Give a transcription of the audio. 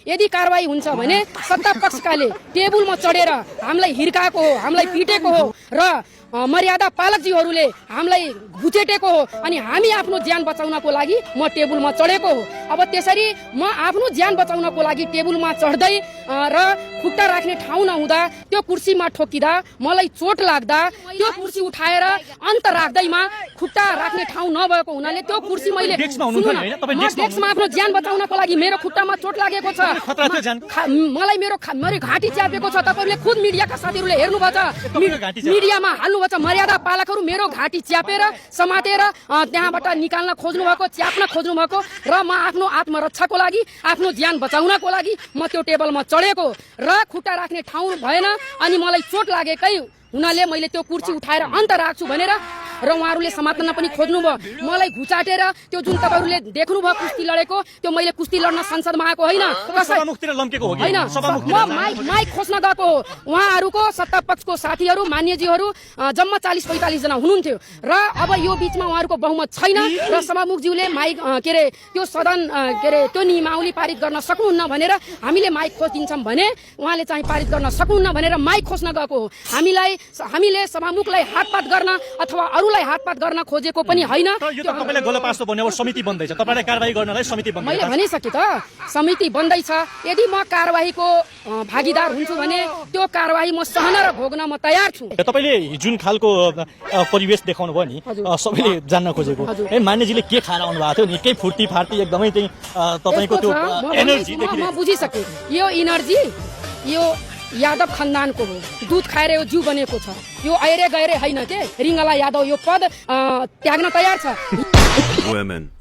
यदि कारवाही हुन्छ भने सत्ता पक्षकाले टेबलमा चढेर हामीलाई हिर्काएको हो, हामीलाई पिटेको हो र मर्यादा पालकजीहरूले हामीलाई घुचेटेको हो अनि हामी आफ्नो ज्यान बचाउनको लागि म टेबलमा चढेको हो। अब त्यसरी म आफ्नो ज्यान बचाउनको लागि टेबलमा चढ्दै र खुट्टा राख्ने ठाउँ नहुँदा त्यो कुर्सीमा ठोकिँदा मलाई चोट लाग्दा त्यो कुर्सी उठाएर अन्त राख्दैमा खुट्टा राख्ने ठाउँ नभएको हुनाले त्यो कुर्सी मैले डेस्कमा आफ्नो ज्यान बचाउनको लागि मेरो खुट्टामा चोट लागेको छ, मलाई मेरो घाँटी च्यापेको छ। तपाईहरुले खुद मिडियाका साथीहरूले हेर्नुभएको छ, मिडियामा हाल्नुभएको छ। मर्यादा पालकहरू मेरो घाँटी च्यापेर समातेर त्यहाँबाट निकाल्न खोज्नु भएको, च्याप्न खोज्नु भएको र म आफ्नो आत्मरक्षाको लागि आफ्नो ज्यान बचाउनको लागि म त्यो टेबलमा चढेको र खुट्टा राख्ने ठाउँ भएन अनि मलाई चोट लागेकै हुनाले मैले त्यो कुर्सी उठाएर अन्त राख्छु भनेर र उहाँहरूले समात्न पनि खोज्नुभयो। मलाई घुचाटेर त्यो जुन तपाईहरुले देख्नुभयो कुस्ती लडेको त्यो मैले कुस्ती लड्न संसदमा आएको होइन, माइक खोज्न गएको हो। उहाँहरूको सत्तापक्षको साथीहरू मान्यजीहरू जम्मा 40-45 जना हुनुहुन्थ्यो र अब यो बीचमा उहाँहरूको बहुमत छैन र सभामुखज्यूले माइक त्यो सदन त्यो नियमावली पारित गर्न सक्नुहुन्न भनेर हामीले माइक खोजिदिन्छौँ भने उहाँले चाहिँ पारित गर्न सक्नुहुन्न भनेर माइक खोज्न गएको हो। हामीले सभामुखलाई हातपात गर्न अथवा अरूलाई हातपात गर्न खोजेको पनि होइन। तपाईले गोला पास्तो भन्ने अब समिति बन्दैछ, तपाईले कारबाही गर्नलाई समिति बन्दैछ। मैले भनिसके त समिति बन्दैछ। यदि म कारबाहीको भागीदार हुन्छु भने त्यो कारबाही म सहन र भोग्न म तयार छु। तपाईले जुन खालको परिवेश देखाउनु भयो नि सबैले जान्न खोजेको मान्यजीले के खाएर आउनु भएको थियो नि, केही फुर्ती फार्ती एकदमै चाहिँ तपाईको त्यो एनर्जी देखियो। म बुझिसके यो एनर्जी यो यादव खानदानको हो, दूध खाएर यो जिउ बनेको छ। यो ऐरे गैरे होइन के रिङ्गला यादव यो पद त्याग्न तयार छ। Women.